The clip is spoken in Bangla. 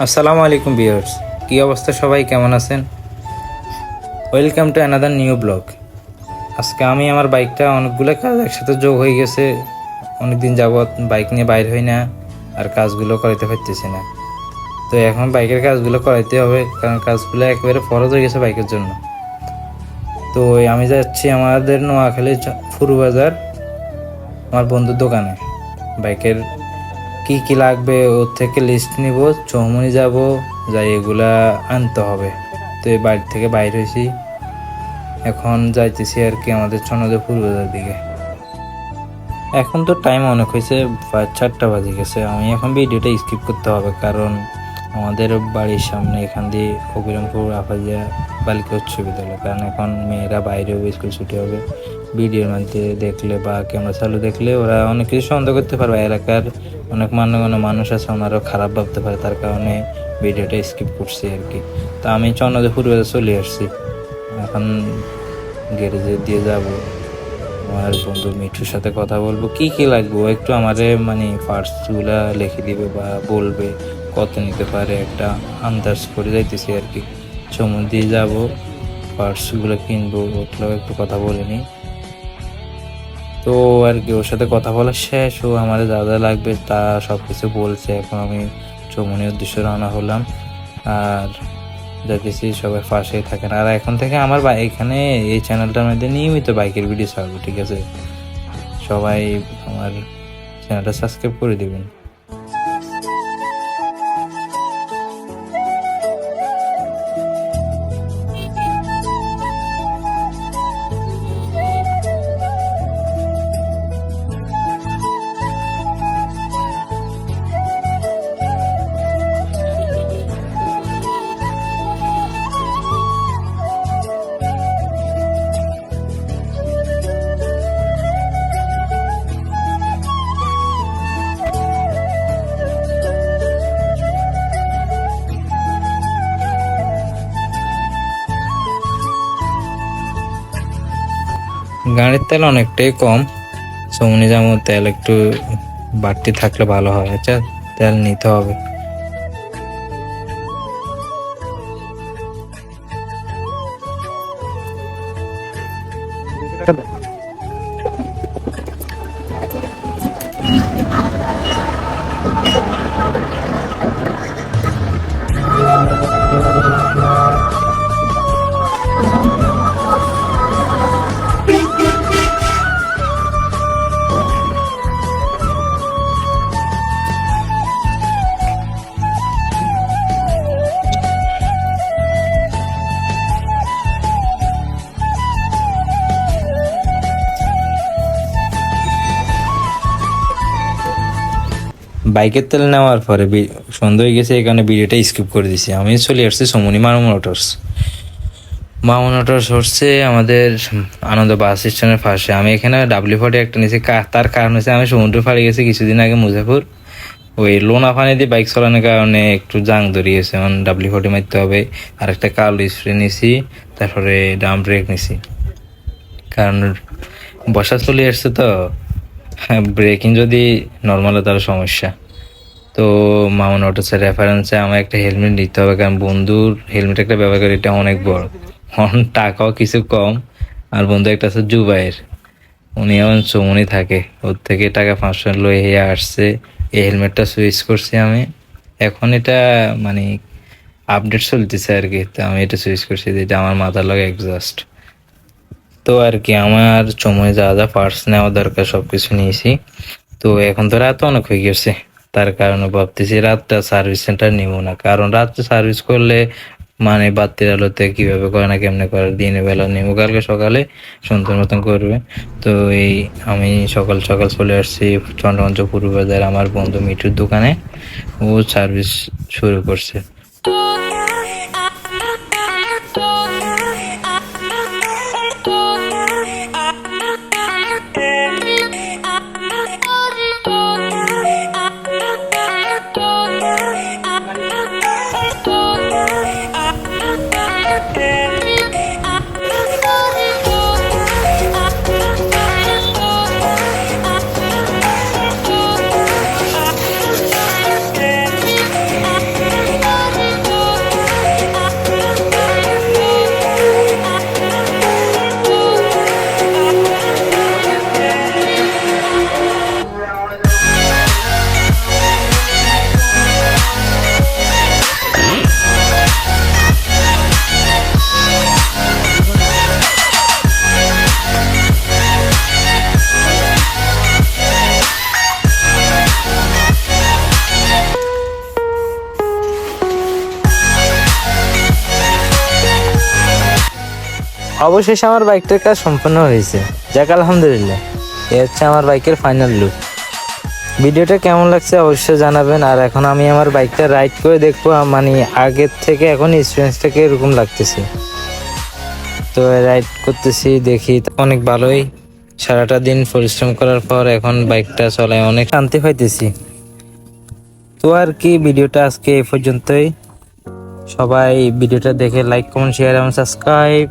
আসসালামু আলাইকুম ভিউয়ার্স, কি অবস্থা? সবাই কেমন আছেন? Welcome to another new blog. আজকে আমি আমার বাইকটা অনেকগুলো কাজ একসাথে যোগ হয়ে গেছে। অনেকদিন যাবৎ বাইক নিয়ে বাইর হই না, আর কাজগুলো করাইতে পারতেছি না। তো এখন বাইকের কাজগুলো করাইতে হবে, কারণ কাজগুলো একেবারে ফরজ হয়ে গেছে বাইকের জন্য। তো আমি যাচ্ছি আমাদের নোয়াখালী ফুরু বাজার, আমার বন্ধুর দোকানে। বাইকের কি কি লাগবে ওর থেকে লিস্ট নিব, চৌমনি যাব, যাই এগুলা আনতে হবে। তো এই বাড়ি থেকে বাইর হয়েছি, এখন যাইতেছি আর কি আমাদের চন্দ্রপুর বাজার দিকে। এখন তো টাইম অনেক হয়েছে, 4টা বাজে গেছে। আমি এখন ভিডিওটা স্কিপ করতে হবে, কারণ আমাদের বাড়ির সামনে এখান দিয়ে অবিরামপুর আফাজিয়া বালিকা উচ্চ বিদ্যালয়, কারণ এখন মেয়েরা বাইরে স্কুল ছুটি হবে। ভিডিওর মধ্যে দেখলে বা ক্যামেরা চালু দেখলে ওরা অনেক কিছু সন্দেহ করতে পারবে। এলাকার অনেক মান্যগণ্য মানুষ আছে, ওনারাও খারাপ ভাবতে পারে, তার কারণে ভিডিওটা স্কিপ করছি আর কি। তো আমি চন্দ্রপুর বাজার চলে আসছি, এখন গ্যারেজে দিয়ে যাব। আমার বন্ধু মিঠুর সাথে কথা বলবো, কি কি লাগবে একটু আমাদের পার্টসগুলা লিখে দিবে বা বলবে কত নিতে পারে, একটা আন্দাজ করে যাইতেছি আর কি। সময় দিয়ে যাবো, পার্টসগুলো কিনবো, ওগুলো একটু কথা বলে নিই। তো আর কি ওর সাথে কথা বলা শেষ, ও আমার যা যা লাগবে তা সব কিছু বলছে। এখন আমি চৌমনির উদ্দেশ্যে রওনা হলাম, আর যাইতেছি। সবাই পাশেই থাকেন, আর এখন থেকে আমার এখানে এই চ্যানেলটার মধ্যে নিয়মিত বাইকের ভিডিও ছাড়বো, ঠিক আছে? সবাই আমার চ্যানেলটা সাবস্ক্রাইব করে দিবেন। গাড়ির তেল অনেকটাই কম, চৌমনি যেমন তেল একটু বাড়তি থাকলে ভালো হয়। আচ্ছা, তেল নিতে হবে। বাইকের তেল নেওয়ার পরে সন্ধ্যা হয়ে গেছে, এই কারণে ভিডিওটা স্কিপ করে দিছি। আমি চলে আসছি সমনি মামুন মোটরস হচ্ছে আমাদের আনন্দ বাস স্ট্যান্ডের পাশে। আমি এখানে W40 একটা নিয়েছি, তার কারণ হচ্ছে আমি সমুদ্র পাড়ে গেছি কিছুদিন আগে মুজাফর। ওই লোনা পানি দিয়ে বাইক চালানোর কারণে একটু জাং ধরিয়েছে, এখন W40 মারতে হবে। আর একটা কার্ল স্প্রে নিছি, তারপরে ডাম ব্রেক নিছি, কারণ বর্ষা চলে আসছে তো ব্রেকিং যদি নর্মাল হয় তাহলে সমস্যা। তো মামুন অটোসের রেফারেন্সে আমার একটা হেলমেট নিতে হবে, কারণ বন্ধুর হেলমেট একটা ব্যবহার করি, এটা অনেক বড়, টাকাও কিছু কম। আর বন্ধু একটা আছে জুবাইয়ের, উনি এখন চৌমনি থাকে, ওর থেকে টাকা 500 লয়ে আসছে। এই হেলমেটটা সুইচ করছি আমি, এখন এটা আপডেট চলতেছে আর কি। তো আমি এটা সুইচ করছি, যেটা আমার মাথার লগে এক্সস্ট। তো আর কি আমার সময় যা যা পার্টস নেওয়া দরকার সবকিছু নিয়েছি। তো এখন তো রাত অনেক হয়ে গেছে, তার কারণে ভাবতেছি রাতটা সার্ভিস সেন্টার নিব না, কারণ রাত্রে সার্ভিস করলে বাতির আলোতে কিভাবে করে না কেমনে করে, দিনের বেলা নেবো, কালকে সকালে সুন্দর মতন করবে। তো এই আমি সকাল সকাল চলে আসছি চন্দ্রগঞ্জ পূর্ব বাজার আমার বন্ধু মিঠুর দোকানে, ও সার্ভিস শুরু করছে। অবশেষে আমার বাইকটার কাজ সম্পন্ন হয়েছে, যাক আলহামদুলিল্লাহ। এ হচ্ছে আমার বাইকের ফাইনাল লুক। ভিডিওটা কেমন লাগছে অবশ্যই জানাবেন। আর এখন আমি আমার বাইকটা রাইড করে দেখবো, মানে আগের থেকে এখন এক্সপিরিয়েন্সটাকে এরকম লাগতেছে। তো রাইড করতেছি, দেখি অনেক ভালোই। সারাটা দিন পরিশ্রম করার পর এখন বাইকটা চলায় অনেক শান্তি পাইতেছি। তো আর কি, ভিডিওটা আজকে এই পর্যন্তই। সবাই ভিডিওটা দেখে লাইক, কমেন্ট, শেয়ার এবং সাবস্ক্রাইব